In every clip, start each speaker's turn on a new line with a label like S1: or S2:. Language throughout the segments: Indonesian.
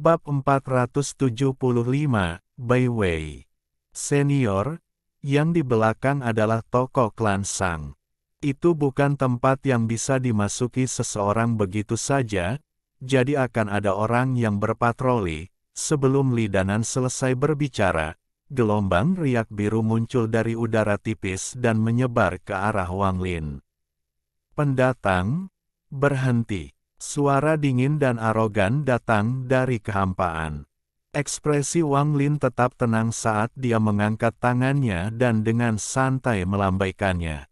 S1: Bab 475, Bai Wei. Senior, yang di belakang adalah tokoh klan Sang. Itu bukan tempat yang bisa dimasuki seseorang begitu saja, jadi akan ada orang yang berpatroli. Sebelum Li Danan selesai berbicara, gelombang riak biru muncul dari udara tipis dan menyebar ke arah Wang Lin. Pendatang, berhenti. Suara dingin dan arogan datang dari kehampaan. Ekspresi Wang Lin tetap tenang saat dia mengangkat tangannya dan dengan santai melambaikannya.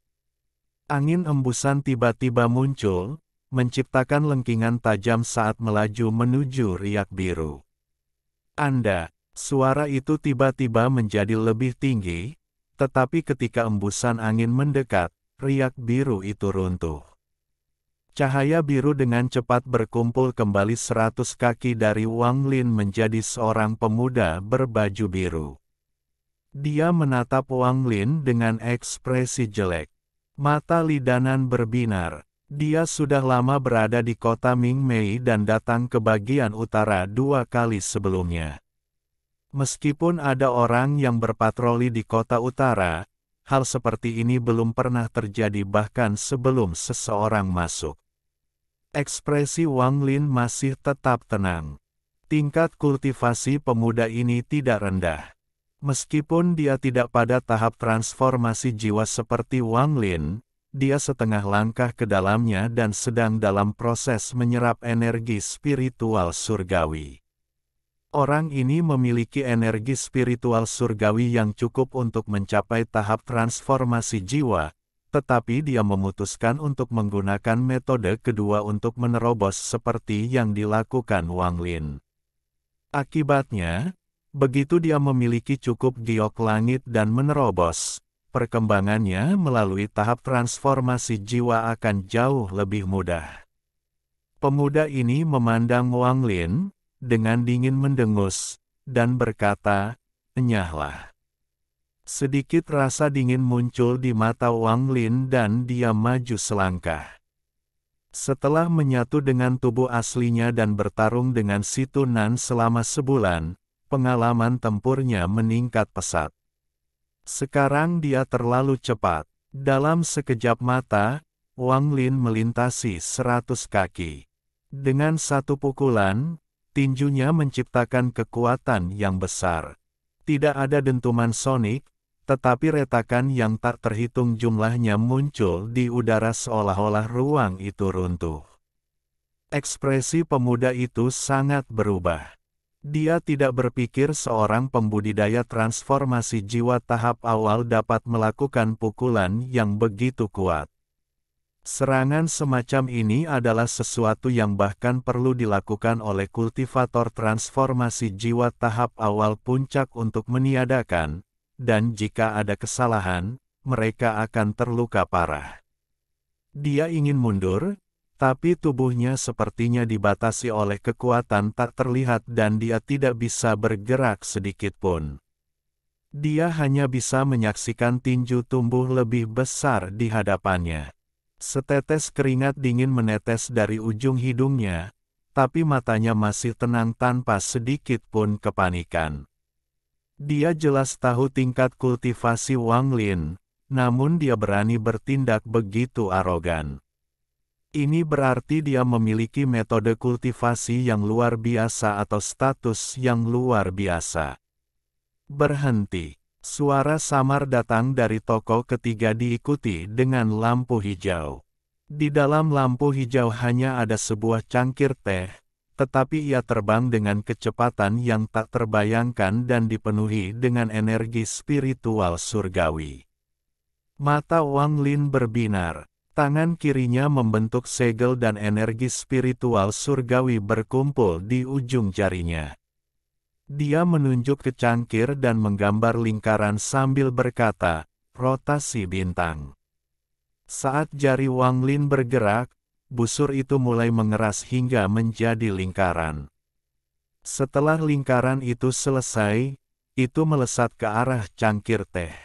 S1: Angin embusan tiba-tiba muncul, menciptakan lengkingan tajam saat melaju menuju riak biru. Suara itu tiba-tiba menjadi lebih tinggi, tetapi ketika embusan angin mendekat, riak biru itu runtuh. Cahaya biru dengan cepat berkumpul kembali 100 kaki dari Wang Lin menjadi seorang pemuda berbaju biru. Dia menatap Wang Lin dengan ekspresi jelek. Mata Li Danan berbinar. Dia sudah lama berada di kota Mingmei dan datang ke bagian utara 2 kali sebelumnya. Meskipun ada orang yang berpatroli di kota utara, hal seperti ini belum pernah terjadi bahkan sebelum seseorang masuk. Ekspresi Wang Lin masih tetap tenang. Tingkat kultivasi pemuda ini tidak rendah. Meskipun dia tidak pada tahap transformasi jiwa seperti Wang Lin, dia setengah langkah ke dalamnya dan sedang dalam proses menyerap energi spiritual surgawi. Orang ini memiliki energi spiritual surgawi yang cukup untuk mencapai tahap transformasi jiwa, tetapi dia memutuskan untuk menggunakan metode kedua untuk menerobos seperti yang dilakukan Wang Lin. Akibatnya, begitu dia memiliki cukup giok langit dan menerobos, perkembangannya melalui tahap transformasi jiwa akan jauh lebih mudah. Pemuda ini memandang Wang Lin, dengan dingin mendengus, dan berkata, "Enyahlah." Sedikit rasa dingin muncul di mata Wang Lin dan dia maju selangkah. Setelah menyatu dengan tubuh aslinya dan bertarung dengan Si Tunan selama sebulan, pengalaman tempurnya meningkat pesat. Sekarang dia terlalu cepat. Dalam sekejap mata, Wang Lin melintasi 100 kaki. Dengan satu pukulan, tinjunya menciptakan kekuatan yang besar. Tidak ada dentuman sonik, tetapi retakan yang tak terhitung jumlahnya muncul di udara seolah-olah ruang itu runtuh. Ekspresi pemuda itu sangat berubah. Dia tidak berpikir seorang pembudidaya transformasi jiwa tahap awal dapat melakukan pukulan yang begitu kuat. Serangan semacam ini adalah sesuatu yang bahkan perlu dilakukan oleh kultivator transformasi jiwa tahap awal puncak untuk meniadakan, dan jika ada kesalahan, mereka akan terluka parah. Dia ingin mundur, tapi tubuhnya sepertinya dibatasi oleh kekuatan tak terlihat dan dia tidak bisa bergerak sedikit pun. Dia hanya bisa menyaksikan tinju tumbuh lebih besar di hadapannya. Setetes keringat dingin menetes dari ujung hidungnya, tapi matanya masih tenang tanpa sedikit pun kepanikan. Dia jelas tahu tingkat kultivasi Wang Lin, namun dia berani bertindak begitu arogan. Ini berarti dia memiliki metode kultivasi yang luar biasa atau status yang luar biasa. Berhenti. Suara samar datang dari toko ketiga diikuti dengan lampu hijau. Di dalam lampu hijau hanya ada sebuah cangkir teh, tetapi ia terbang dengan kecepatan yang tak terbayangkan dan dipenuhi dengan energi spiritual surgawi. Mata Wang Lin berbinar, tangan kirinya membentuk segel dan energi spiritual surgawi berkumpul di ujung jarinya. Dia menunjuk ke cangkir dan menggambar lingkaran sambil berkata, "Rotasi bintang." Saat jari Wang Lin bergerak, busur itu mulai mengeras hingga menjadi lingkaran. Setelah lingkaran itu selesai, itu melesat ke arah cangkir teh.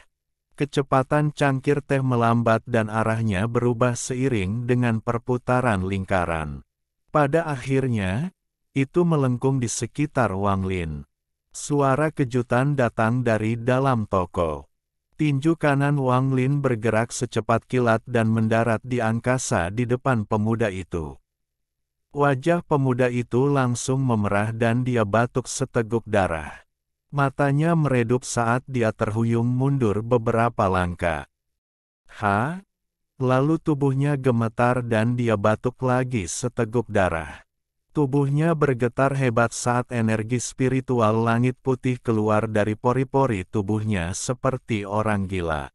S1: Kecepatan cangkir teh melambat dan arahnya berubah seiring dengan perputaran lingkaran. Pada akhirnya, Itu melengkung di sekitar Wang Lin. Suara kejutan datang dari dalam toko. Tinju kanan Wang Lin bergerak secepat kilat dan mendarat di angkasa di depan pemuda itu. Wajah pemuda itu langsung memerah dan dia batuk seteguk darah. Matanya meredup saat dia terhuyung mundur beberapa langkah. Lalu tubuhnya gemetar dan dia batuk lagi seteguk darah. Tubuhnya bergetar hebat saat energi spiritual langit putih keluar dari pori-pori tubuhnya seperti orang gila.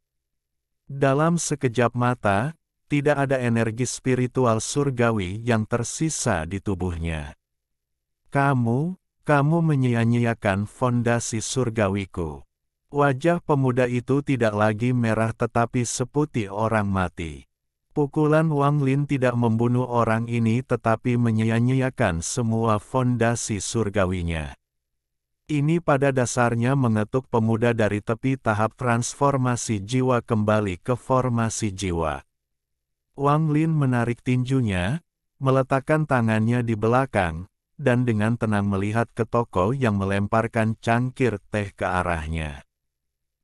S1: Dalam sekejap mata, tidak ada energi spiritual surgawi yang tersisa di tubuhnya. Kamu menyia-nyiakan fondasi surgawiku. Wajah pemuda itu tidak lagi merah tetapi seputih orang mati. Pukulan Wang Lin tidak membunuh orang ini tetapi menyia-nyiakan semua fondasi surgawinya. Ini pada dasarnya mengetuk pemuda dari tepi tahap transformasi jiwa kembali ke formasi jiwa. Wang Lin menarik tinjunya, meletakkan tangannya di belakang, dan dengan tenang melihat ke toko yang melemparkan cangkir teh ke arahnya.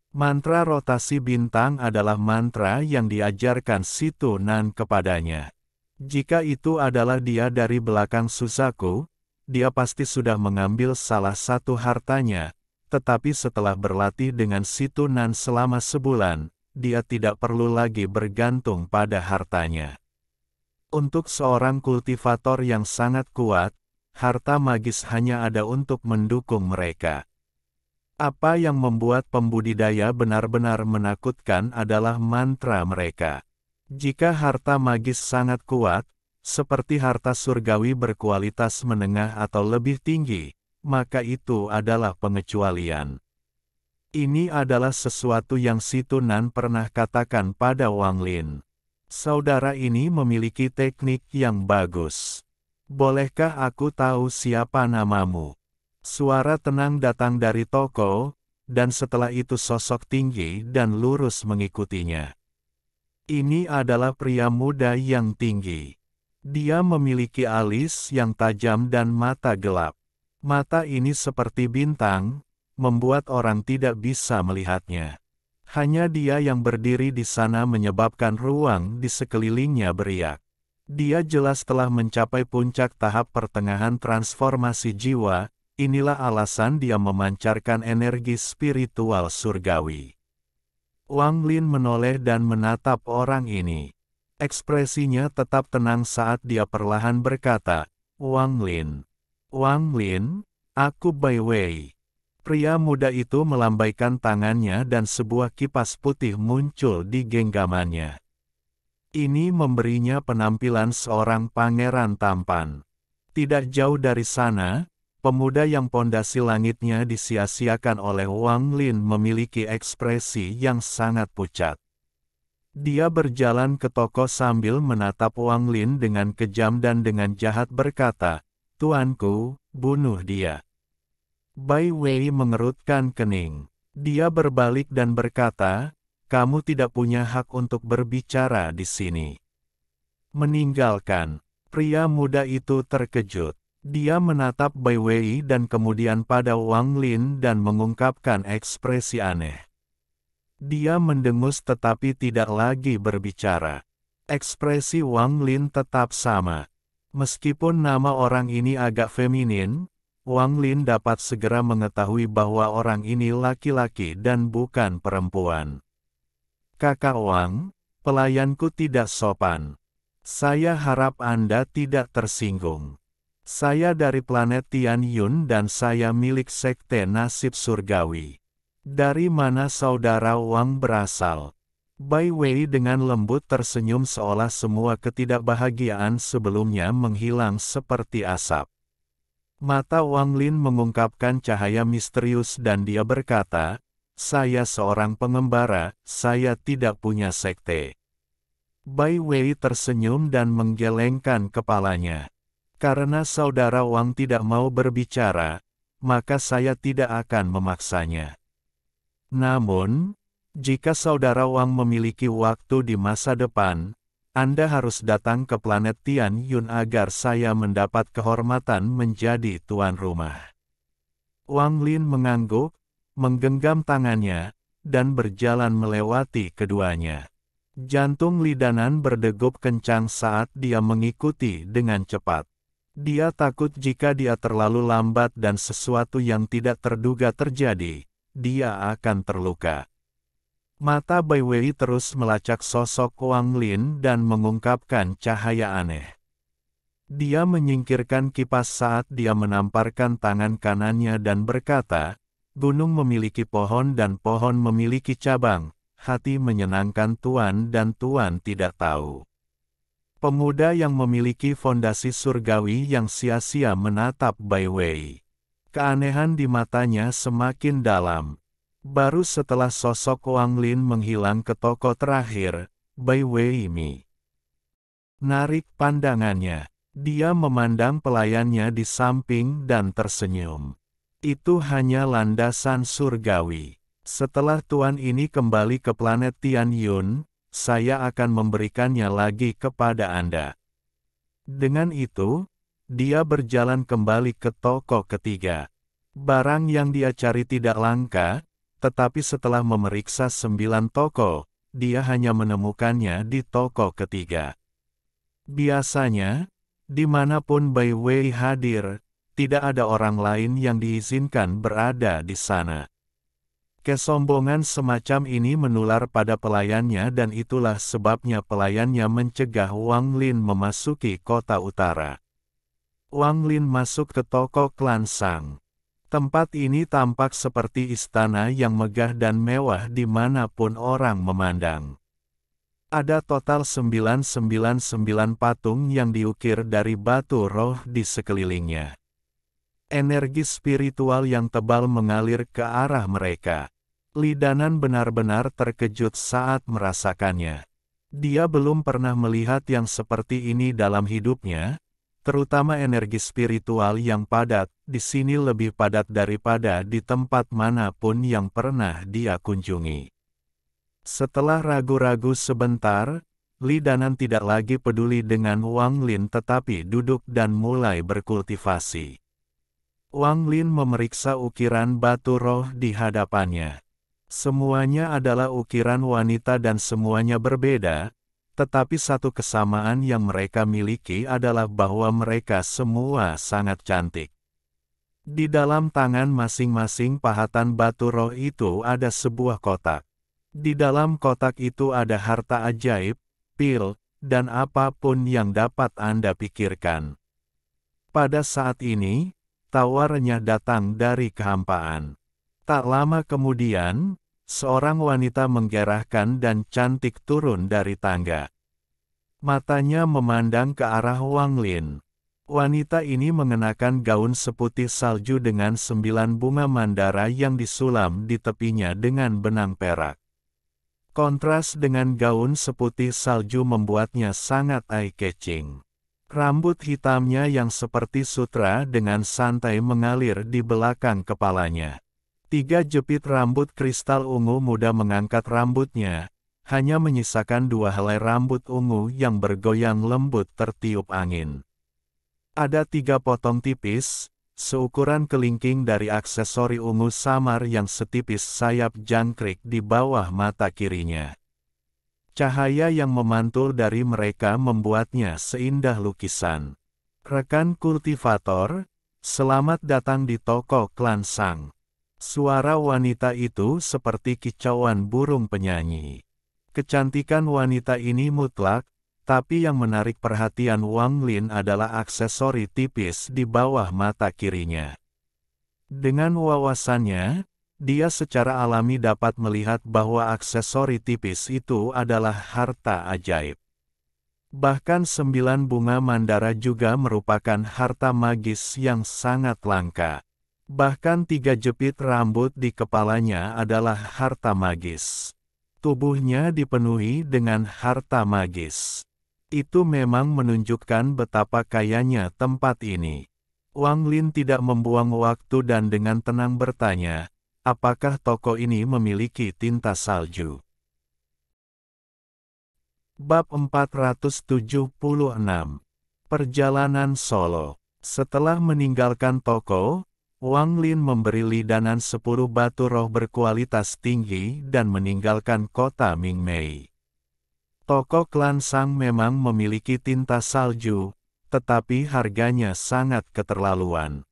S1: Mantra rotasi bintang adalah mantra yang diajarkan Situ Nan kepadanya. Jika itu adalah dia dari belakang Suzaku, dia pasti sudah mengambil salah satu hartanya, tetapi setelah berlatih dengan Situ Nan selama sebulan, dia tidak perlu lagi bergantung pada hartanya. Untuk seorang kultivator yang sangat kuat, harta magis hanya ada untuk mendukung mereka. Apa yang membuat pembudidaya benar-benar menakutkan adalah mantra mereka. Jika harta magis sangat kuat, seperti harta surgawi berkualitas menengah atau lebih tinggi, maka itu adalah pengecualian. Ini adalah sesuatu yang Situ Nan pernah katakan pada Wang Lin. Saudara ini memiliki teknik yang bagus. Bolehkah aku tahu siapa namamu? Suara tenang datang dari toko, dan setelah itu sosok tinggi dan lurus mengikutinya. Ini adalah pria muda yang tinggi. Dia memiliki alis yang tajam dan mata gelap. Mata ini seperti bintang, membuat orang tidak bisa melihatnya. Hanya dia yang berdiri di sana menyebabkan ruang di sekelilingnya beriak. Dia jelas telah mencapai puncak tahap pertengahan transformasi jiwa. Inilah alasan dia memancarkan energi spiritual surgawi. Wang Lin menoleh dan menatap orang ini. Ekspresinya tetap tenang saat dia perlahan berkata, Wang Lin, aku Bai Wei. Pria muda itu melambaikan tangannya dan sebuah kipas putih muncul di genggamannya. Ini memberinya penampilan seorang pangeran tampan. Tidak jauh dari sana, pemuda yang pondasi langitnya disia-siakan oleh Wang Lin memiliki ekspresi yang sangat pucat. Dia berjalan ke toko sambil menatap Wang Lin dengan kejam dan dengan jahat berkata, Tuanku, bunuh dia. Bai Wei mengerutkan kening. Dia berbalik dan berkata, kamu tidak punya hak untuk berbicara di sini. Meninggalkan. Pria muda itu terkejut. Dia menatap Bai Wei dan kemudian pada Wang Lin dan mengungkapkan ekspresi aneh. Dia mendengus tetapi tidak lagi berbicara. Ekspresi Wang Lin tetap sama. Meskipun nama orang ini agak feminin, Wang Lin dapat segera mengetahui bahwa orang ini laki-laki dan bukan perempuan. Kakak Wang, pelayanku tidak sopan. Saya harap Anda tidak tersinggung. Saya dari planet Tian Yun dan saya milik sekte nasib surgawi. Dari mana saudara Wang berasal? Bai Wei dengan lembut tersenyum seolah semua ketidakbahagiaan sebelumnya menghilang seperti asap. Mata Wang Lin mengungkapkan cahaya misterius dan dia berkata, saya seorang pengembara, saya tidak punya sekte. Bai Wei tersenyum dan menggelengkan kepalanya. Karena saudara Wang tidak mau berbicara, maka saya tidak akan memaksanya. Namun, jika saudara Wang memiliki waktu di masa depan, Anda harus datang ke planet Tian Yun agar saya mendapat kehormatan menjadi tuan rumah. Wang Lin mengangguk, menggenggam tangannya, dan berjalan melewati keduanya. Jantung Li Danan berdegup kencang saat dia mengikuti dengan cepat. Dia takut jika dia terlalu lambat dan sesuatu yang tidak terduga terjadi, dia akan terluka. Mata Bai Wei terus melacak sosok Wang Lin dan mengungkapkan cahaya aneh. Dia menyingkirkan kipas saat dia menamparkan tangan kanannya dan berkata, "Gunung memiliki pohon dan pohon memiliki cabang, hati menyenangkan Tuan dan Tuan tidak tahu." Pemuda yang memiliki fondasi surgawi yang sia-sia menatap Bai Wei. Keanehan di matanya semakin dalam. Baru setelah sosok Wang Lin menghilang ke toko terakhir, Bai Wei narik pandangannya. Dia memandang pelayannya di samping dan tersenyum. Itu hanya landasan surgawi. Setelah Tuan ini kembali ke planet Tian Yun, saya akan memberikannya lagi kepada Anda. Dengan itu, dia berjalan kembali ke toko ketiga. Barang yang dia cari tidak langka, tetapi setelah memeriksa 9 toko, dia hanya menemukannya di toko ketiga. Biasanya, dimanapun Bai Wei hadir, tidak ada orang lain yang diizinkan berada di sana. Kesombongan semacam ini menular pada pelayannya dan itulah sebabnya pelayannya mencegah Wang Lin memasuki kota utara. Wang Lin masuk ke toko klan Sang. Tempat ini tampak seperti istana yang megah dan mewah dimanapun orang memandang. Ada total 999 patung yang diukir dari batu roh di sekelilingnya. Energi spiritual yang tebal mengalir ke arah mereka. Li Danan benar-benar terkejut saat merasakannya. Dia belum pernah melihat yang seperti ini dalam hidupnya, terutama energi spiritual yang padat, di sini lebih padat daripada di tempat manapun yang pernah dia kunjungi. Setelah ragu-ragu sebentar, Li Danan tidak lagi peduli dengan Wang Lin tetapi duduk dan mulai berkultivasi. Wang Lin memeriksa ukiran batu roh di hadapannya. Semuanya adalah ukiran wanita dan semuanya berbeda, tetapi satu kesamaan yang mereka miliki adalah bahwa mereka semua sangat cantik. Di dalam tangan masing-masing pahatan batu roh itu ada sebuah kotak. Di dalam kotak itu ada harta ajaib, pil, dan apapun yang dapat Anda pikirkan. Pada saat ini, tawa renyah datang dari kehampaan. Tak lama kemudian, seorang wanita menggerahkan dan cantik turun dari tangga. Matanya memandang ke arah Wang Lin. Wanita ini mengenakan gaun seputih salju dengan 9 bunga mandara yang disulam di tepinya dengan benang perak. Kontras dengan gaun seputih salju membuatnya sangat eye-catching. Rambut hitamnya yang seperti sutra dengan santai mengalir di belakang kepalanya. 3 jepit rambut kristal ungu muda mengangkat rambutnya, hanya menyisakan 2 helai rambut ungu yang bergoyang lembut tertiup angin. Ada 3 potong tipis, seukuran kelingking dari aksesori ungu samar yang setipis sayap jangkrik di bawah mata kirinya. Cahaya yang memantul dari mereka membuatnya seindah lukisan. Rekan kultivator, selamat datang di toko klan Sang. Suara wanita itu seperti kicauan burung penyanyi. Kecantikan wanita ini mutlak, tapi yang menarik perhatian Wang Lin adalah aksesori tipis di bawah mata kirinya. Dengan wawasannya, dia secara alami dapat melihat bahwa aksesori tipis itu adalah harta ajaib. Bahkan 9 bunga mandara juga merupakan harta magis yang sangat langka. Bahkan 3 jepit rambut di kepalanya adalah harta magis. Tubuhnya dipenuhi dengan harta magis. Itu memang menunjukkan betapa kayanya tempat ini. Wang Lin tidak membuang waktu dan dengan tenang bertanya, apakah toko ini memiliki tinta salju? Bab 476. Perjalanan Solo. Setelah meninggalkan toko, Wang Lin memberi Li Danan 10 batu roh berkualitas tinggi dan meninggalkan kota Mingmei. Toko klan Sang memang memiliki tinta salju, tetapi harganya sangat keterlaluan.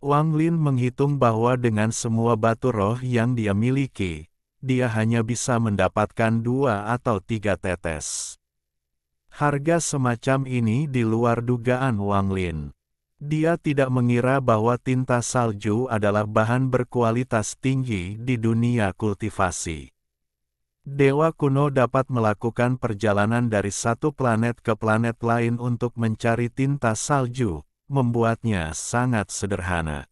S1: Wang Lin menghitung bahwa dengan semua batu roh yang dia miliki, dia hanya bisa mendapatkan 2 atau 3 tetes. Harga semacam ini di luar dugaan Wang Lin. Dia tidak mengira bahwa tinta salju adalah bahan berkualitas tinggi di dunia kultivasi. Dewa kuno dapat melakukan perjalanan dari satu planet ke planet lain untuk mencari tinta salju, membuatnya sangat sederhana.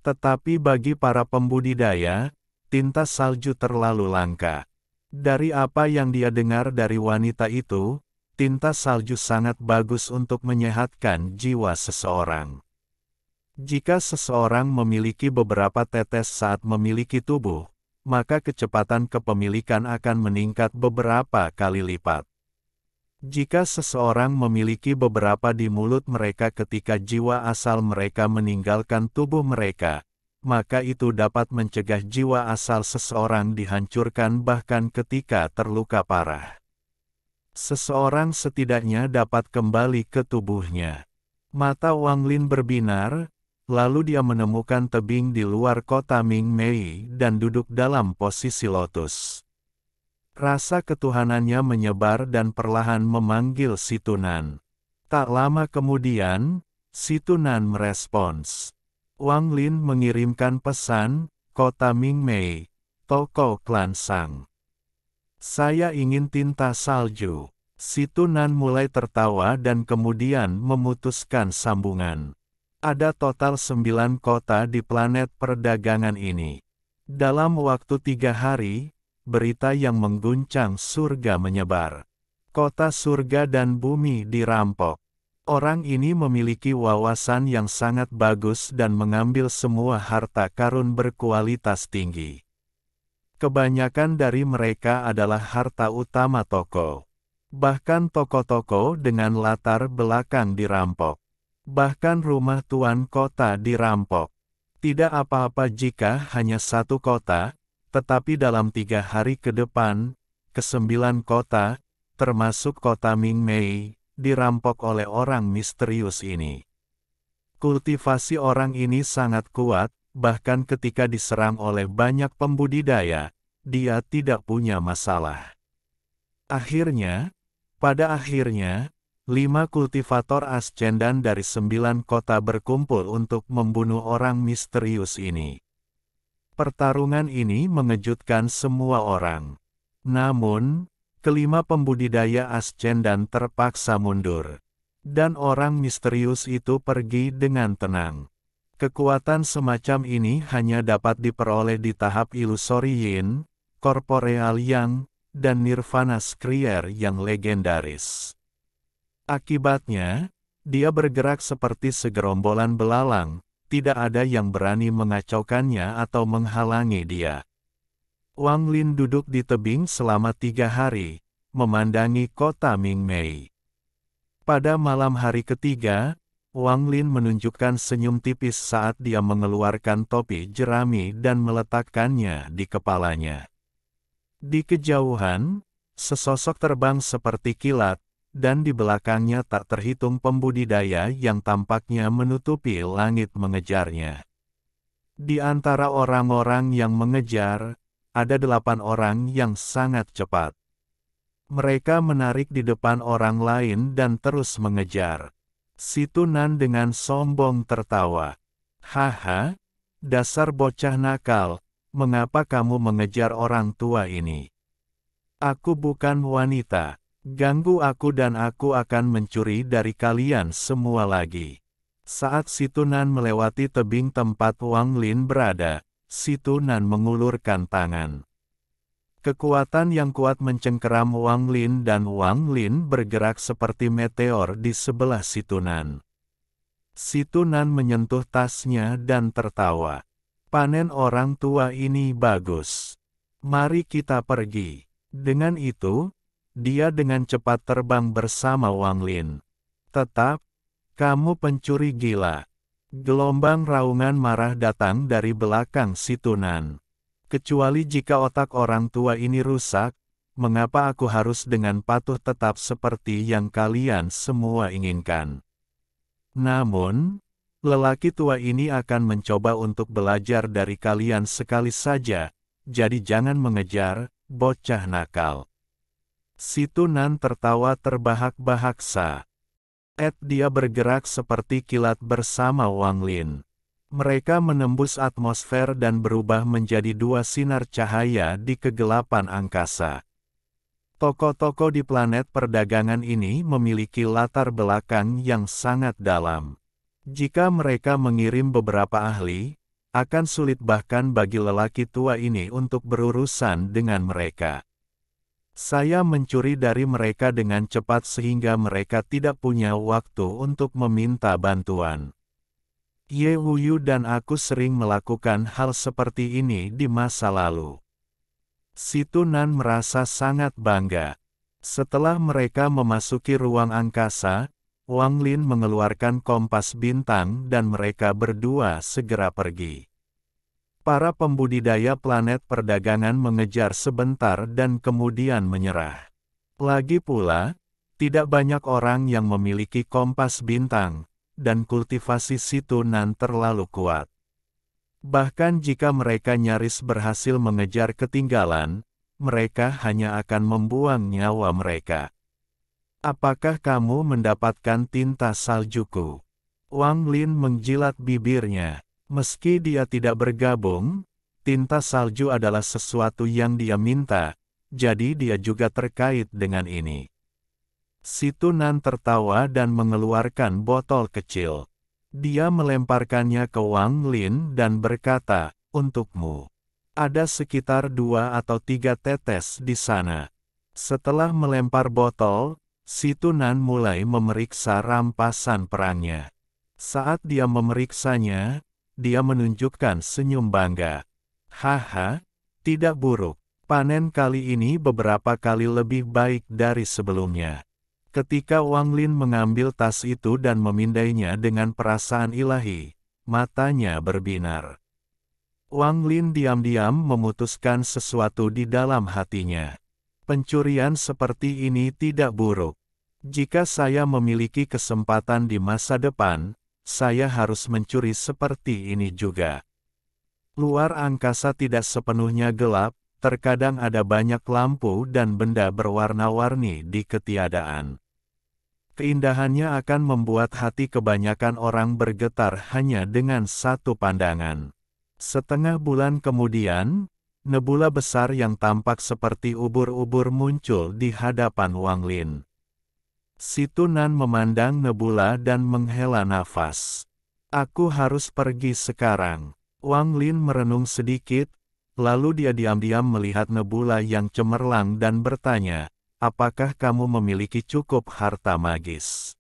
S1: Tetapi bagi para pembudidaya, tinta salju terlalu langka. Dari apa yang dia dengar dari wanita itu, tinta salju sangat bagus untuk menyehatkan jiwa seseorang. Jika seseorang memiliki beberapa tetes saat memiliki tubuh, maka kecepatan kepemilikan akan meningkat beberapa kali lipat. Jika seseorang memiliki beberapa di mulut mereka ketika jiwa asal mereka meninggalkan tubuh mereka, maka itu dapat mencegah jiwa asal seseorang dihancurkan bahkan ketika terluka parah. Seseorang setidaknya dapat kembali ke tubuhnya. Mata Wang Lin berbinar, lalu dia menemukan tebing di luar kota Mingmei dan duduk dalam posisi lotus. Rasa ketuhanannya menyebar dan perlahan memanggil si Tunan. Tak lama kemudian, si Tunan merespons. Wang Lin mengirimkan pesan, kota Mingmei, toko klan Sang. Saya ingin tinta salju. Si Tunan mulai tertawa dan kemudian memutuskan sambungan. Ada total 9 kota di planet perdagangan ini. Dalam waktu 3 hari, berita yang mengguncang surga menyebar. Kota surga dan bumi dirampok. Orang ini memiliki wawasan yang sangat bagus dan mengambil semua harta karun berkualitas tinggi. Kebanyakan dari mereka adalah harta utama toko. Bahkan toko-toko dengan latar belakang dirampok. Bahkan rumah tuan kota dirampok. Tidak apa-apa jika hanya satu kota, tetapi dalam 3 hari ke depan, ke-9 kota, termasuk kota Mingmei, dirampok oleh orang misterius ini. Kultivasi orang ini sangat kuat, bahkan ketika diserang oleh banyak pembudidaya, dia tidak punya masalah. Pada akhirnya, 5 kultivator ascendan dari 9 kota berkumpul untuk membunuh orang misterius ini. Pertarungan ini mengejutkan semua orang. Namun, kelima pembudidaya ascendan terpaksa mundur. Dan orang misterius itu pergi dengan tenang. Kekuatan semacam ini hanya dapat diperoleh di tahap ilusori yin, korporeal yang, dan nirvana skrier yang legendaris. Akibatnya, dia bergerak seperti segerombolan belalang, tidak ada yang berani mengacaukannya atau menghalangi dia. Wang Lin duduk di tebing selama 3 hari, memandangi kota Mingmei. Pada malam hari ketiga, Wang Lin menunjukkan senyum tipis saat dia mengeluarkan topi jerami dan meletakkannya di kepalanya. Di kejauhan, sesosok terbang seperti kilat, dan di belakangnya tak terhitung pembudidaya yang tampaknya menutupi langit mengejarnya. Di antara orang-orang yang mengejar, ada 8 orang yang sangat cepat. Mereka menarik di depan orang lain dan terus mengejar. Si Tunan dengan sombong tertawa. Haha, dasar bocah nakal, mengapa kamu mengejar orang tua ini? Aku bukan wanita, ganggu aku dan aku akan mencuri dari kalian semua lagi. Saat si Tunan melewati tebing tempat Wang Lin berada, si Tunan mengulurkan tangan. Kekuatan yang kuat mencengkeram Wang Lin dan Wang Lin bergerak seperti meteor di sebelah si Tunan. Si Tunan menyentuh tasnya dan tertawa. Panen orang tua ini bagus. Mari kita pergi. Dengan itu, Dia dengan cepat terbang bersama Wang Lin. Tetap, kamu pencuri gila. Gelombang raungan marah datang dari belakang si Tunan. Kecuali jika otak orang tua ini rusak, mengapa aku harus dengan patuh tetap seperti yang kalian semua inginkan? Namun, lelaki tua ini akan mencoba untuk belajar dari kalian sekali saja, jadi jangan mengejar, bocah nakal. Si Tunan tertawa terbahak-bahak. Dia bergerak seperti kilat bersama Wang Lin. Mereka menembus atmosfer dan berubah menjadi dua sinar cahaya di kegelapan angkasa. Toko-toko di planet perdagangan ini memiliki latar belakang yang sangat dalam. Jika mereka mengirim beberapa ahli, akan sulit bahkan bagi lelaki tua ini untuk berurusan dengan mereka. Saya mencuri dari mereka dengan cepat sehingga mereka tidak punya waktu untuk meminta bantuan. Ye Wuyu dan aku sering melakukan hal seperti ini di masa lalu. Si Tunan merasa sangat bangga. Setelah mereka memasuki ruang angkasa, Wang Lin mengeluarkan kompas bintang dan mereka berdua segera pergi. Para pembudidaya planet perdagangan mengejar sebentar dan kemudian menyerah. Lagi pula, tidak banyak orang yang memiliki kompas bintang, dan kultivasi si Tunan terlalu kuat. Bahkan jika mereka nyaris berhasil mengejar ketinggalan, mereka hanya akan membuang nyawa mereka. Apakah kamu mendapatkan tinta saljuku? Wang Lin menjilat bibirnya. Meski dia tidak bergabung, tinta salju adalah sesuatu yang dia minta, jadi dia juga terkait dengan ini. Si Tunan tertawa dan mengeluarkan botol kecil. Dia melemparkannya ke Wang Lin dan berkata, "Untukmu. Ada sekitar 2 atau 3 tetes di sana." Setelah melempar botol, si Tunan mulai memeriksa rampasan perangnya. Saat dia memeriksanya, dia menunjukkan senyum bangga. "Haha, tidak buruk. Panen kali ini beberapa kali lebih baik dari sebelumnya." Ketika Wang Lin mengambil tas itu dan memindainya dengan perasaan ilahi, matanya berbinar. Wang Lin diam-diam memutuskan sesuatu di dalam hatinya. Pencurian seperti ini tidak buruk. Jika saya memiliki kesempatan di masa depan, saya harus mencuri seperti ini juga. Luar angkasa tidak sepenuhnya gelap, terkadang ada banyak lampu dan benda berwarna-warni di ketiadaan. Keindahannya akan membuat hati kebanyakan orang bergetar hanya dengan satu pandangan. Setengah bulan kemudian, nebula besar yang tampak seperti ubur-ubur muncul di hadapan Wang Lin. Si Tunan memandang nebula dan menghela nafas. "Aku harus pergi sekarang." Wang Lin merenung sedikit, lalu dia diam-diam melihat nebula yang cemerlang dan bertanya, "Apakah kamu memiliki cukup harta magis?"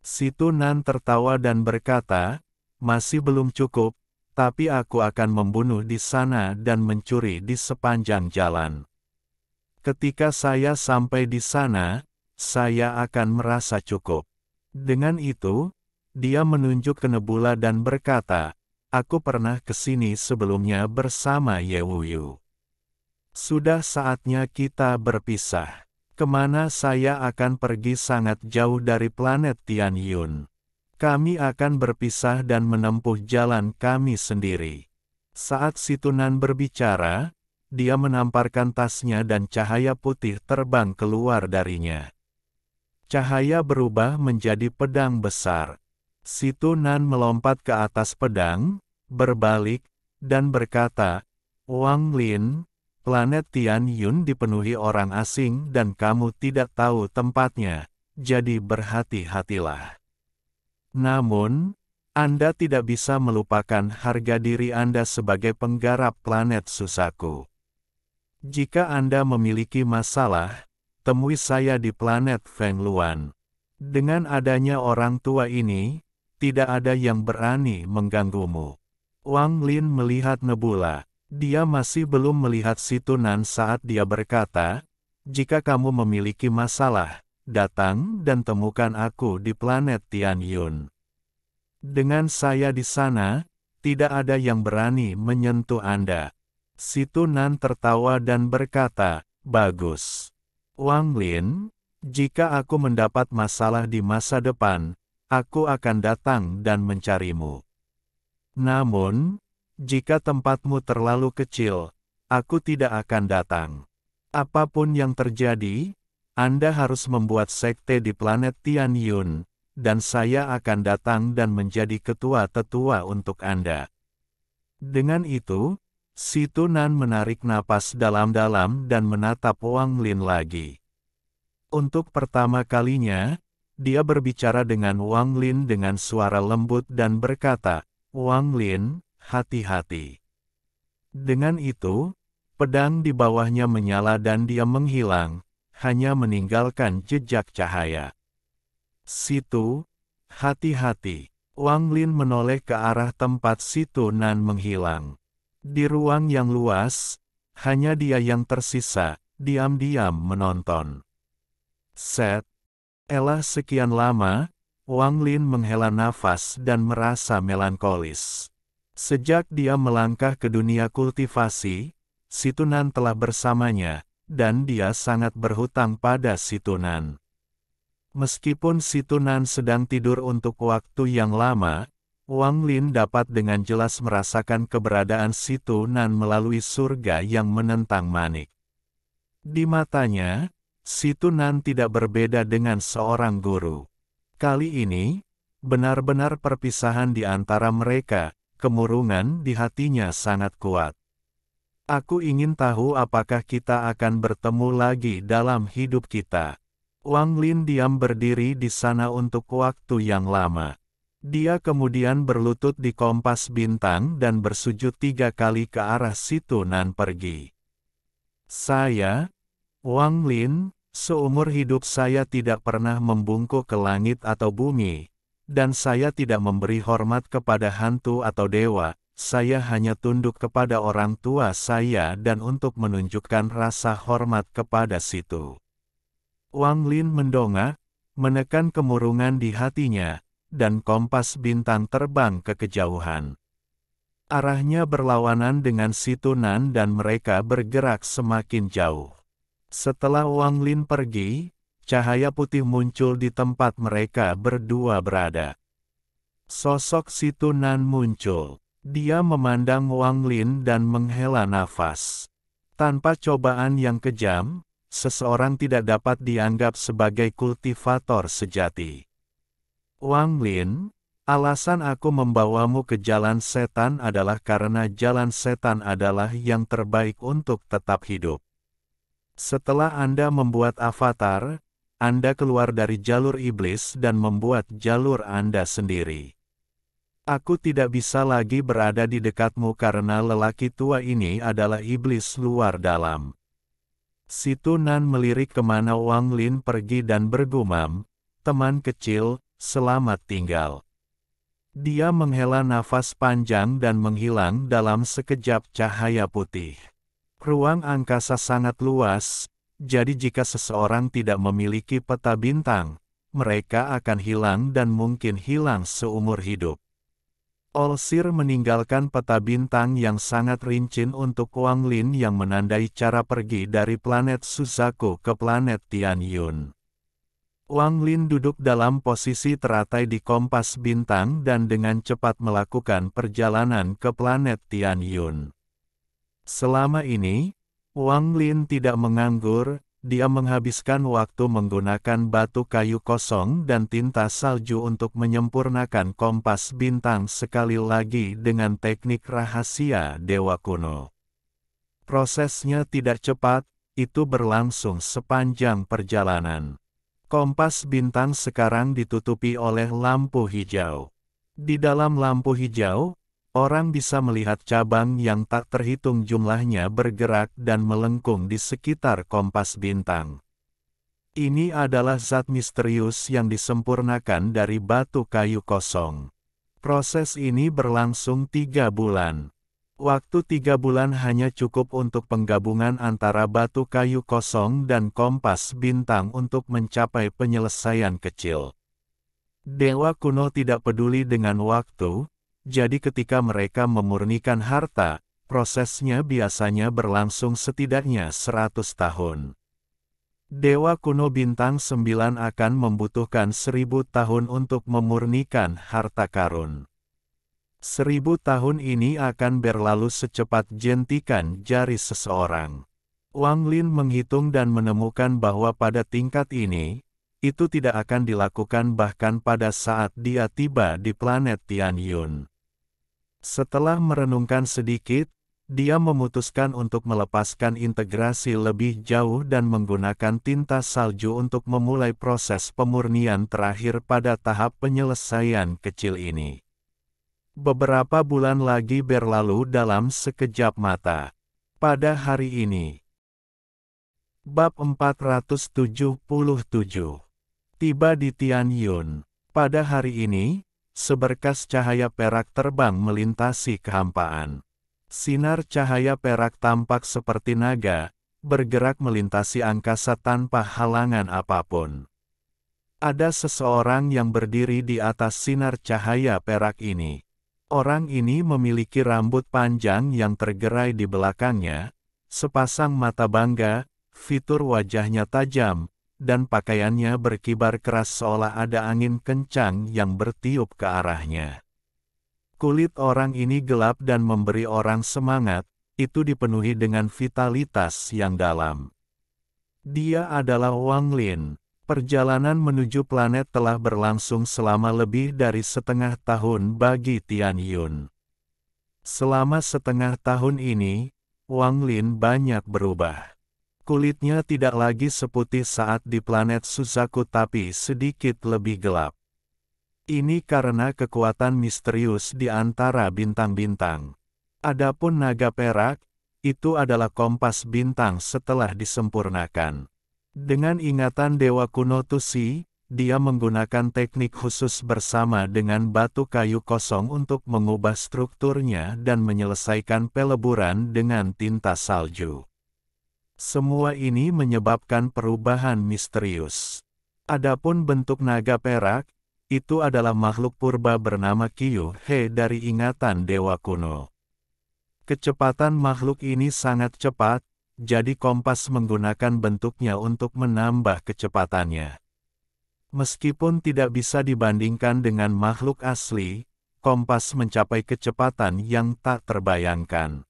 S1: Si Tunan tertawa dan berkata, "Masih belum cukup, tapi aku akan membunuh di sana dan mencuri di sepanjang jalan. Ketika saya sampai di sana, saya akan merasa cukup." Dengan itu, dia menunjuk ke nebula dan berkata, "Aku pernah ke sini sebelumnya bersama Ye Wuyu. Sudah saatnya kita berpisah. Kemana saya akan pergi sangat jauh dari planet Tian Yun. Kami akan berpisah dan menempuh jalan kami sendiri." Saat si Tunan berbicara, dia menamparkan tasnya dan cahaya putih terbang keluar darinya. Cahaya berubah menjadi pedang besar. Si Tunan melompat ke atas pedang, berbalik, dan berkata, "Wang Lin, planet Tian Yun dipenuhi orang asing dan kamu tidak tahu tempatnya, jadi berhati-hatilah. Namun, Anda tidak bisa melupakan harga diri Anda sebagai penggarap planet Susaku. Jika Anda memiliki masalah, temui saya di planet Feng Luan. Dengan adanya orang tua ini, tidak ada yang berani mengganggumu." Wang Lin melihat nebula. Dia masih belum melihat si Tunan saat dia berkata, Jika kamu memiliki masalah, datang dan temukan aku di planet Tianyun. Dengan saya di sana, tidak ada yang berani menyentuh Anda. Si Tunan tertawa dan berkata, bagus. Wang Lin, jika aku mendapat masalah di masa depan, aku akan datang dan mencarimu. Namun, jika tempatmu terlalu kecil, aku tidak akan datang. Apapun yang terjadi, Anda harus membuat sekte di planet Tianyun, dan saya akan datang dan menjadi ketua tetua untuk Anda. Dengan itu, si Tunan menarik napas dalam-dalam dan menatap Wang Lin lagi. Untuk pertama kalinya, dia berbicara dengan Wang Lin dengan suara lembut dan berkata, Wang Lin, hati-hati. Dengan itu, pedang di bawahnya menyala dan dia menghilang, hanya meninggalkan jejak cahaya. Situ, hati-hati. Wang Lin menoleh ke arah tempat si Tunan menghilang. Di ruang yang luas, hanya dia yang tersisa, diam-diam menonton. Setelah sekian lama, Wang Lin menghela nafas dan merasa melankolis. Sejak dia melangkah ke dunia kultivasi, si Tunan telah bersamanya, dan dia sangat berhutang pada si Tunan. Meskipun si Tunan sedang tidur untuk waktu yang lama, Wang Lin dapat dengan jelas merasakan keberadaan si Tunan melalui surga yang menentang manik. Di matanya, si Tunan tidak berbeda dengan seorang guru. Kali ini, benar-benar perpisahan di antara mereka, kemurungan di hatinya sangat kuat. Aku ingin tahu apakah kita akan bertemu lagi dalam hidup kita. Wang Lin diam berdiri di sana untuk waktu yang lama. Dia kemudian berlutut di kompas bintang dan bersujud 3 kali ke arah si Tunan pergi. Saya, Wang Lin, seumur hidup saya tidak pernah membungkuk ke langit atau bumi, dan saya tidak memberi hormat kepada hantu atau dewa, saya hanya tunduk kepada orang tua saya dan untuk menunjukkan rasa hormat kepada situ. Wang Lin mendongak, menekan kemurungan di hatinya, dan kompas bintang terbang ke kejauhan. Arahnya berlawanan dengan si Tunan dan mereka bergerak semakin jauh. Setelah Wang Lin pergi, cahaya putih muncul di tempat mereka berdua berada. Sosok si Tunan muncul. Dia memandang Wang Lin dan menghela nafas. Tanpa cobaan yang kejam, seseorang tidak dapat dianggap sebagai kultivator sejati. Wang Lin, alasan aku membawamu ke jalan setan adalah karena jalan setan adalah yang terbaik untuk tetap hidup. Setelah Anda membuat avatar, Anda keluar dari jalur iblis dan membuat jalur Anda sendiri. Aku tidak bisa lagi berada di dekatmu karena lelaki tua ini adalah iblis luar dalam. Si Tunan melirik kemana Wang Lin pergi dan bergumam, teman kecil, selamat tinggal. Dia menghela nafas panjang dan menghilang dalam sekejap cahaya putih. Ruang angkasa sangat luas, jadi jika seseorang tidak memiliki peta bintang, mereka akan hilang dan mungkin hilang seumur hidup. Olsir meninggalkan peta bintang yang sangat rinci untuk Wang Lin yang menandai cara pergi dari planet Suzaku ke planet Tianyun. Wang Lin duduk dalam posisi teratai di kompas bintang dan dengan cepat melakukan perjalanan ke planet Tianyun. Selama ini, Wang Lin tidak menganggur, dia menghabiskan waktu menggunakan batu kayu kosong dan tinta salju untuk menyempurnakan kompas bintang sekali lagi dengan teknik rahasia dewa kuno. Prosesnya tidak cepat, itu berlangsung sepanjang perjalanan. Kompas bintang sekarang ditutupi oleh lampu hijau. Di dalam lampu hijau, orang bisa melihat cabang yang tak terhitung jumlahnya bergerak dan melengkung di sekitar kompas bintang. Ini adalah zat misterius yang disempurnakan dari batu kayu kosong. Proses ini berlangsung 3 bulan. Waktu 3 bulan hanya cukup untuk penggabungan antara batu kayu kosong dan kompas bintang untuk mencapai penyelesaian kecil. Dewa kuno tidak peduli dengan waktu, jadi ketika mereka memurnikan harta, prosesnya biasanya berlangsung setidaknya 100 tahun. Dewa kuno bintang 9 akan membutuhkan 1000 tahun untuk memurnikan harta karun. 1000 tahun ini akan berlalu secepat jentikan jari seseorang. Wang Lin menghitung dan menemukan bahwa pada tingkat ini, itu tidak akan dilakukan bahkan pada saat dia tiba di planet Tianyun. Setelah merenungkan sedikit, dia memutuskan untuk melepaskan integrasi lebih jauh dan menggunakan tinta salju untuk memulai proses pemurnian terakhir pada tahap penyelesaian kecil ini. Beberapa bulan lagi berlalu dalam sekejap mata. Pada hari ini. Bab 477. Tiba di Tianyun. Pada hari ini, seberkas cahaya perak terbang melintasi kehampaan. Sinar cahaya perak tampak seperti naga, bergerak melintasi angkasa tanpa halangan apapun. Ada seseorang yang berdiri di atas sinar cahaya perak ini. Orang ini memiliki rambut panjang yang tergerai di belakangnya, sepasang mata bangga, fitur wajahnya tajam, dan pakaiannya berkibar keras seolah ada angin kencang yang bertiup ke arahnya. Kulit orang ini gelap dan memberi orang semangat, itu dipenuhi dengan vitalitas yang dalam. Dia adalah Wang Lin. Perjalanan menuju planet telah berlangsung selama lebih dari setengah tahun bagi Tianyun. Selama setengah tahun ini, Wang Lin banyak berubah. Kulitnya tidak lagi seputih saat di planet Suzaku tapi sedikit lebih gelap. Ini karena kekuatan misterius di antara bintang-bintang. Adapun naga perak, itu adalah kompas bintang setelah disempurnakan. Dengan ingatan Dewa Kuno Tusi, dia menggunakan teknik khusus bersama dengan batu kayu kosong untuk mengubah strukturnya dan menyelesaikan peleburan dengan tinta salju. Semua ini menyebabkan perubahan misterius. Adapun bentuk naga perak, itu adalah makhluk purba bernama Qiu He dari ingatan Dewa Kuno. Kecepatan makhluk ini sangat cepat, jadi kompas menggunakan bentuknya untuk menambah kecepatannya. Meskipun tidak bisa dibandingkan dengan makhluk asli, kompas mencapai kecepatan yang tak terbayangkan.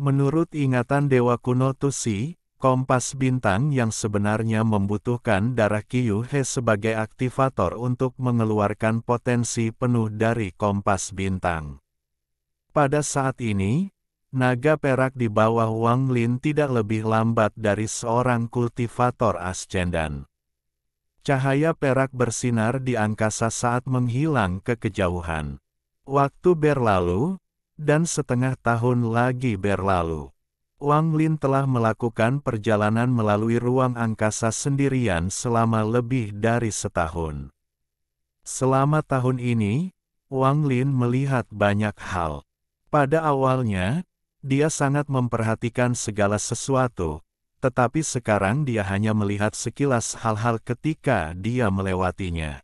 S1: Menurut ingatan Dewa Kuno Tusi, kompas bintang yang sebenarnya membutuhkan darah Qiu He sebagai aktivator untuk mengeluarkan potensi penuh dari kompas bintang. Pada saat ini, naga perak di bawah Wang Lin tidak lebih lambat dari seorang kultivator ascendan. Cahaya perak bersinar di angkasa saat menghilang ke kejauhan. Waktu berlalu, dan setengah tahun lagi berlalu. Wang Lin telah melakukan perjalanan melalui ruang angkasa sendirian selama lebih dari setahun. Selama tahun ini, Wang Lin melihat banyak hal. Pada awalnya, dia sangat memperhatikan segala sesuatu, tetapi sekarang dia hanya melihat sekilas hal-hal ketika dia melewatinya.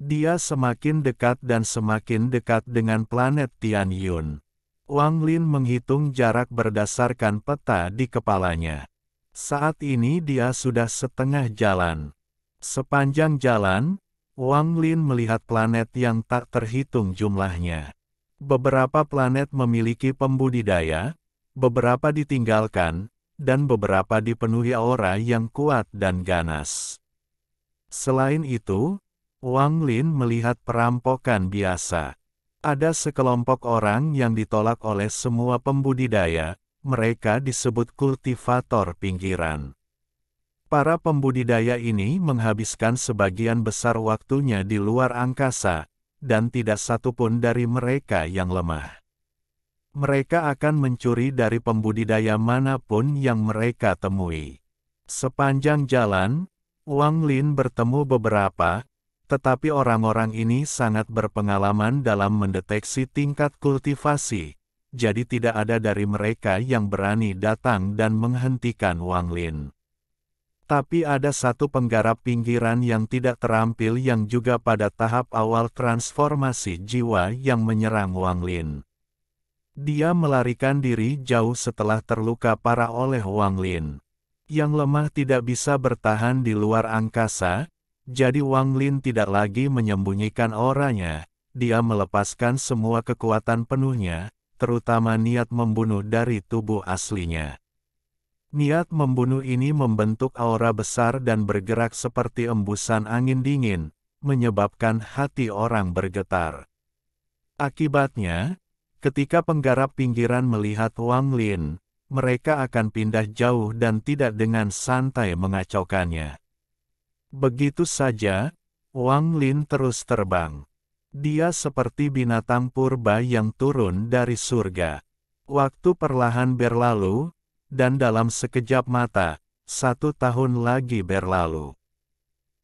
S1: Dia semakin dekat dan semakin dekat dengan planet Tianyun. Wang Lin menghitung jarak berdasarkan peta di kepalanya. Saat ini dia sudah setengah jalan. Sepanjang jalan, Wang Lin melihat planet yang tak terhitung jumlahnya. Beberapa planet memiliki pembudidaya, beberapa ditinggalkan, dan beberapa dipenuhi aura yang kuat dan ganas. Selain itu, Wang Lin melihat perampokan biasa. Ada sekelompok orang yang ditolak oleh semua pembudidaya, mereka disebut kultivator pinggiran. Para pembudidaya ini menghabiskan sebagian besar waktunya di luar angkasa, dan tidak satupun dari mereka yang lemah. Mereka akan mencuri dari pembudidaya manapun yang mereka temui. Sepanjang jalan, Wang Lin bertemu beberapa, tetapi orang-orang ini sangat berpengalaman dalam mendeteksi tingkat kultivasi, jadi tidak ada dari mereka yang berani datang dan menghentikan Wang Lin. Tapi ada satu penggarap pinggiran yang tidak terampil yang juga pada tahap awal transformasi jiwa yang menyerang Wang Lin. Dia melarikan diri jauh setelah terluka parah oleh Wang Lin. Yang lemah tidak bisa bertahan di luar angkasa, jadi Wang Lin tidak lagi menyembunyikan auranya, dia melepaskan semua kekuatan penuhnya, terutama niat membunuh dari tubuh aslinya. Niat membunuh ini membentuk aura besar dan bergerak seperti embusan angin dingin, menyebabkan hati orang bergetar. Akibatnya, ketika penggarap pinggiran melihat Wang Lin, mereka akan pindah jauh dan tidak dengan santai mengacaukannya. Begitu saja, Wang Lin terus terbang. Dia seperti binatang purba yang turun dari surga. Waktu perlahan berlalu, dan dalam sekejap mata, 1 tahun lagi berlalu.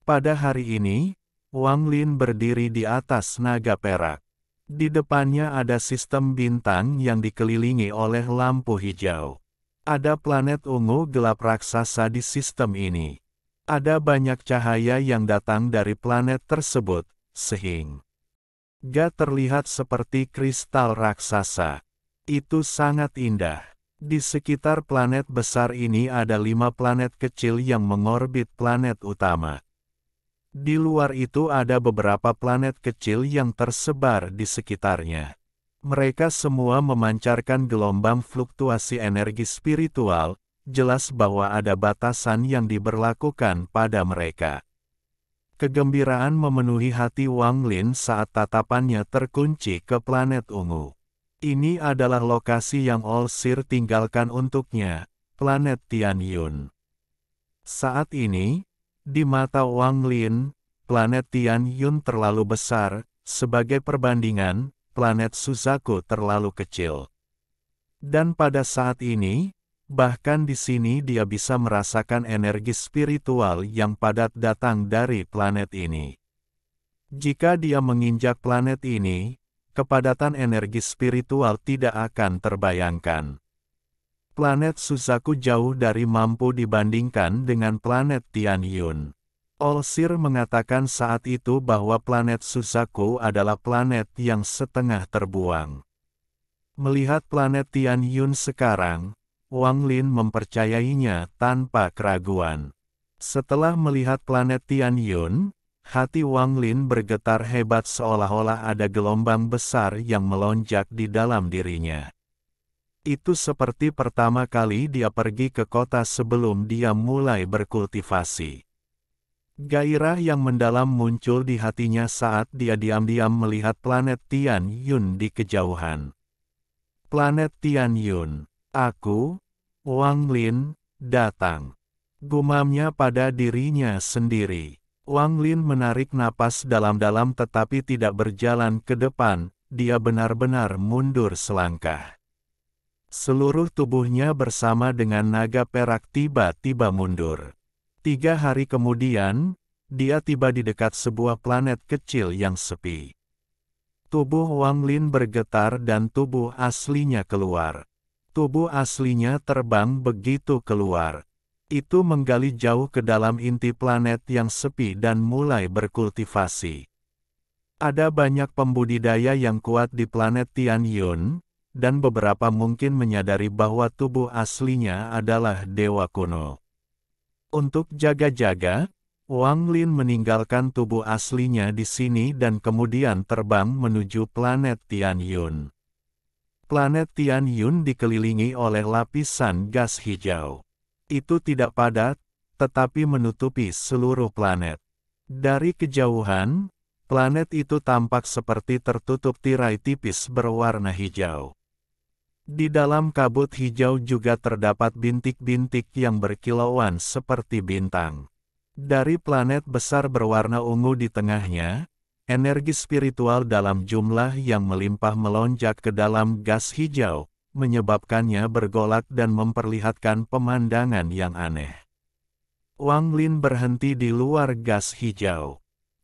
S1: Pada hari ini, Wang Lin berdiri di atas naga perak. Di depannya ada sistem bintang yang dikelilingi oleh lampu hijau. Ada planet ungu gelap raksasa di sistem ini. Ada banyak cahaya yang datang dari planet tersebut, sehingga terlihat seperti kristal raksasa. Itu sangat indah. Di sekitar planet besar ini ada 5 planet kecil yang mengorbit planet utama. Di luar itu ada beberapa planet kecil yang tersebar di sekitarnya. Mereka semua memancarkan gelombang fluktuasi energi spiritual, jelas bahwa ada batasan yang diberlakukan pada mereka. Kegembiraan memenuhi hati Wang Lin saat tatapannya terkunci ke planet ungu. Ini adalah lokasi yang All Seer tinggalkan untuknya, planet Tianyun. Saat ini, di mata Wang Lin, planet Tianyun terlalu besar, sebagai perbandingan, planet Suzaku terlalu kecil. Dan pada saat ini, bahkan di sini dia bisa merasakan energi spiritual yang padat datang dari planet ini. Jika dia menginjak planet ini, kepadatan energi spiritual tidak akan terbayangkan. Planet Suzaku jauh dari mampu dibandingkan dengan planet Tianyun. All Seer mengatakan saat itu bahwa planet Suzaku adalah planet yang setengah terbuang. Melihat planet Tianyun sekarang, Wang Lin mempercayainya tanpa keraguan. Setelah melihat planet Tianyun, hati Wang Lin bergetar hebat seolah-olah ada gelombang besar yang melonjak di dalam dirinya. Itu seperti pertama kali dia pergi ke kota sebelum dia mulai berkultivasi. Gairah yang mendalam muncul di hatinya saat dia diam-diam melihat planet Tianyun di kejauhan. Planet Tianyun, aku, Wang Lin, datang. Gumamnya pada dirinya sendiri. Wang Lin menarik napas dalam-dalam tetapi tidak berjalan ke depan, dia benar-benar mundur selangkah. Seluruh tubuhnya bersama dengan naga perak tiba-tiba mundur. 3 hari kemudian, dia tiba di dekat sebuah planet kecil yang sepi. Tubuh Wang Lin bergetar dan tubuh aslinya keluar. Tubuh aslinya terbang begitu keluar. Itu menggali jauh ke dalam inti planet yang sepi dan mulai berkultivasi. Ada banyak pembudidaya yang kuat di planet Tianyun, dan beberapa mungkin menyadari bahwa tubuh aslinya adalah dewa kuno. Untuk jaga-jaga, Wang Lin meninggalkan tubuh aslinya di sini dan kemudian terbang menuju planet Tianyun. Planet Tianyun dikelilingi oleh lapisan gas hijau. Itu tidak padat, tetapi menutupi seluruh planet. Dari kejauhan, planet itu tampak seperti tertutup tirai tipis berwarna hijau. Di dalam kabut hijau juga terdapat bintik-bintik yang berkilauan seperti bintang. Dari planet besar berwarna ungu di tengahnya, energi spiritual dalam jumlah yang melimpah melonjak ke dalam gas hijau, menyebabkannya bergolak dan memperlihatkan pemandangan yang aneh. Wang Lin berhenti di luar gas hijau.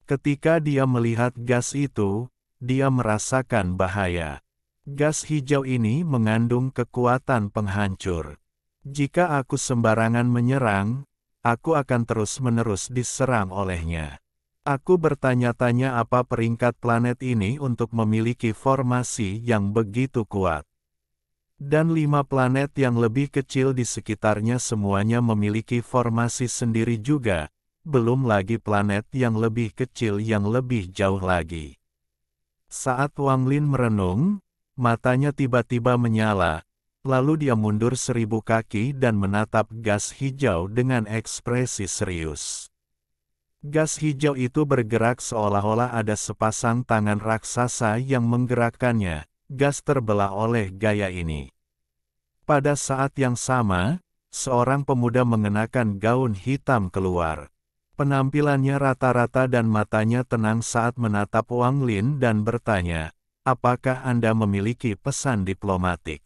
S1: Ketika dia melihat gas itu, dia merasakan bahaya. Gas hijau ini mengandung kekuatan penghancur. Jika aku sembarangan menyerang, aku akan terus-menerus diserang olehnya. Aku bertanya-tanya apa peringkat planet ini untuk memiliki formasi yang begitu kuat. Dan 5 planet yang lebih kecil di sekitarnya semuanya memiliki formasi sendiri juga, belum lagi planet yang lebih kecil yang lebih jauh lagi. Saat Wang Lin merenung, matanya tiba-tiba menyala, lalu dia mundur 1000 kaki dan menatap gas hijau dengan ekspresi serius. Gas hijau itu bergerak seolah-olah ada sepasang tangan raksasa yang menggerakkannya. Gas terbelah oleh gaya ini. Pada saat yang sama, seorang pemuda mengenakan gaun hitam keluar. Penampilannya rata-rata dan matanya tenang saat menatap Wang Lin dan bertanya, "Apakah Anda memiliki pesan diplomatik?"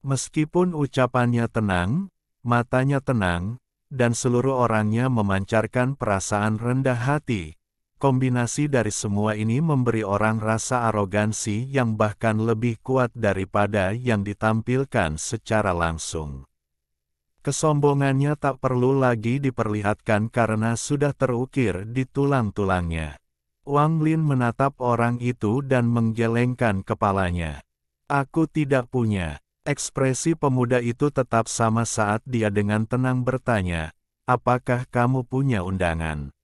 S1: Meskipun ucapannya tenang, matanya tenang, dan seluruh orangnya memancarkan perasaan rendah hati. Kombinasi dari semua ini memberi orang rasa arogansi yang bahkan lebih kuat daripada yang ditampilkan secara langsung. Kesombongannya tak perlu lagi diperlihatkan karena sudah terukir di tulang-tulangnya. Wang Lin menatap orang itu dan menggelengkan kepalanya. "Aku tidak punya." Ekspresi pemuda itu tetap sama saat dia dengan tenang bertanya, "Apakah kamu punya undangan?"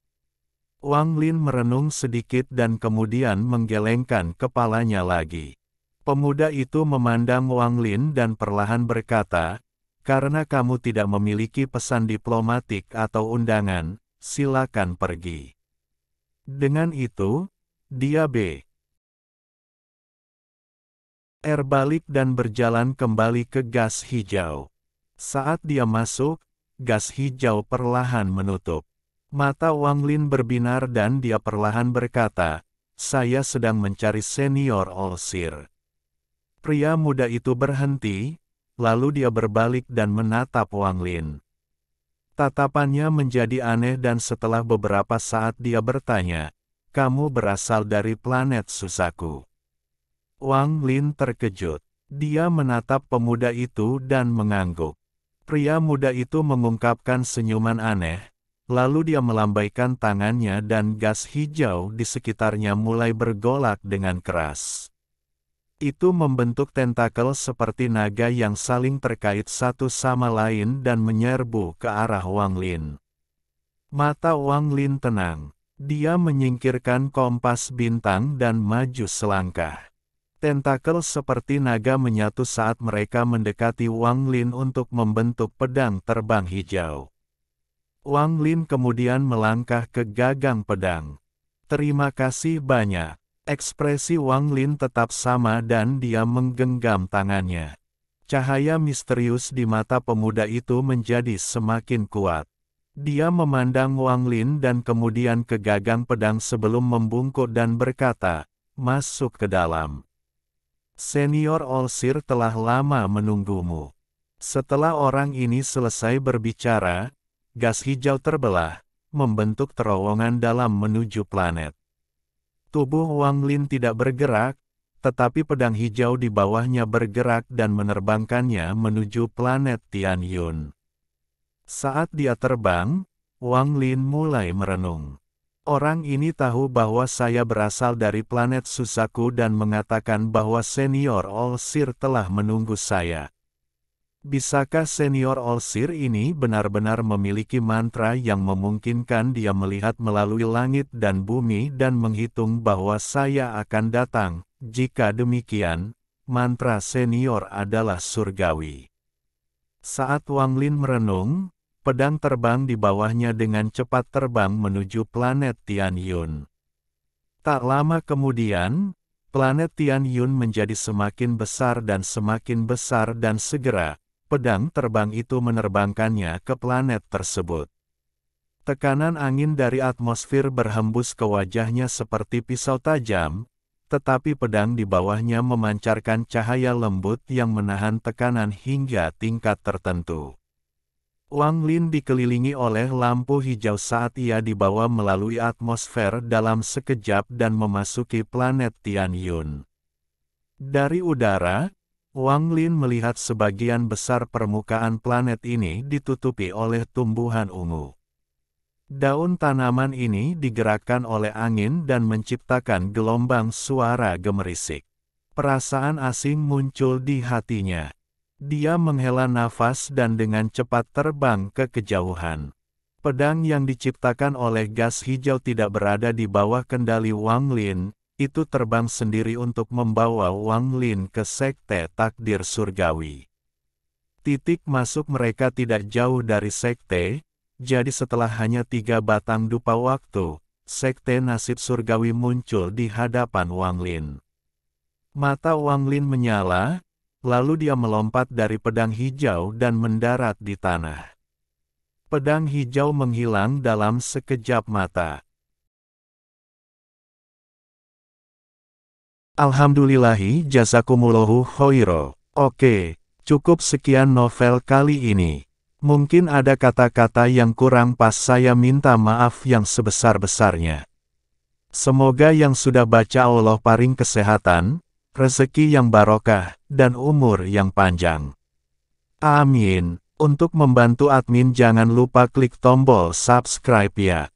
S1: Wang Lin merenung sedikit dan kemudian menggelengkan kepalanya lagi. Pemuda itu memandang Wang Lin dan perlahan berkata, "Karena kamu tidak memiliki pesan diplomatik atau undangan, silakan pergi." Dengan itu, dia balik dan berjalan kembali ke gas hijau. Saat dia masuk, gas hijau perlahan menutup. Mata Wang Lin berbinar dan dia perlahan berkata, "Saya sedang mencari senior Olsir." Pria muda itu berhenti, lalu dia berbalik dan menatap Wang Lin. Tatapannya menjadi aneh dan setelah beberapa saat dia bertanya, "Kamu berasal dari planet Susaku?" Wang Lin terkejut. Dia menatap pemuda itu dan mengangguk. Pria muda itu mengungkapkan senyuman aneh, lalu dia melambaikan tangannya dan gas hijau di sekitarnya mulai bergolak dengan keras. Itu membentuk tentakel seperti naga yang saling terkait satu sama lain dan menyerbu ke arah Wang Lin. Mata Wang Lin tenang. Dia menyingkirkan kompas bintang dan maju selangkah. Tentakel seperti naga menyatu saat mereka mendekati Wang Lin untuk membentuk pedang terbang hijau. Wang Lin kemudian melangkah ke gagang pedang. "Terima kasih banyak." Ekspresi Wang Lin tetap sama dan dia menggenggam tangannya. Cahaya misterius di mata pemuda itu menjadi semakin kuat. Dia memandang Wang Lin dan kemudian ke gagang pedang sebelum membungkuk dan berkata, "Masuk ke dalam. Senior Olsir telah lama menunggumu." Setelah orang ini selesai berbicara, gas hijau terbelah, membentuk terowongan dalam menuju planet. Tubuh Wang Lin tidak bergerak, tetapi pedang hijau di bawahnya bergerak dan menerbangkannya menuju planet Tianyun. Saat dia terbang, Wang Lin mulai merenung. Orang ini tahu bahwa saya berasal dari planet Susaku dan mengatakan bahwa senior Olsir telah menunggu saya. Bisakah senior Olsir ini benar-benar memiliki mantra yang memungkinkan dia melihat melalui langit dan bumi dan menghitung bahwa saya akan datang? Jika demikian, mantra senior adalah surgawi. Saat Wang Lin merenung, pedang terbang di bawahnya dengan cepat terbang menuju planet Tianyun. Tak lama kemudian, planet Tianyun menjadi semakin besar dan segera, pedang terbang itu menerbangkannya ke planet tersebut. Tekanan angin dari atmosfer berhembus ke wajahnya seperti pisau tajam, tetapi pedang di bawahnya memancarkan cahaya lembut yang menahan tekanan hingga tingkat tertentu. Wang Lin dikelilingi oleh lampu hijau saat ia dibawa melalui atmosfer dalam sekejap dan memasuki planet Tianyun. Dari udara, Wang Lin melihat sebagian besar permukaan planet ini ditutupi oleh tumbuhan ungu. Daun tanaman ini digerakkan oleh angin dan menciptakan gelombang suara gemerisik. Perasaan asing muncul di hatinya. Dia menghela nafas dan dengan cepat terbang ke kejauhan. Pedang yang diciptakan oleh gas hijau tidak berada di bawah kendali Wang Lin, itu terbang sendiri untuk membawa Wang Lin ke sekte takdir surgawi. Titik masuk mereka tidak jauh dari sekte, jadi setelah hanya 3 batang dupa waktu, sekte nasib surgawi muncul di hadapan Wang Lin. Mata Wang Lin menyala, lalu dia melompat dari pedang hijau dan mendarat di tanah. Pedang hijau menghilang dalam sekejap mata. Alhamdulillahi jazakumullahu khairo. Oke, cukup sekian novel kali ini. Mungkin ada kata-kata yang kurang pas, saya minta maaf yang sebesar-besarnya. Semoga yang sudah baca Allah paring kesehatan, rezeki yang barokah, dan umur yang panjang. Amin. Untuk membantu admin jangan lupa klik tombol subscribe ya.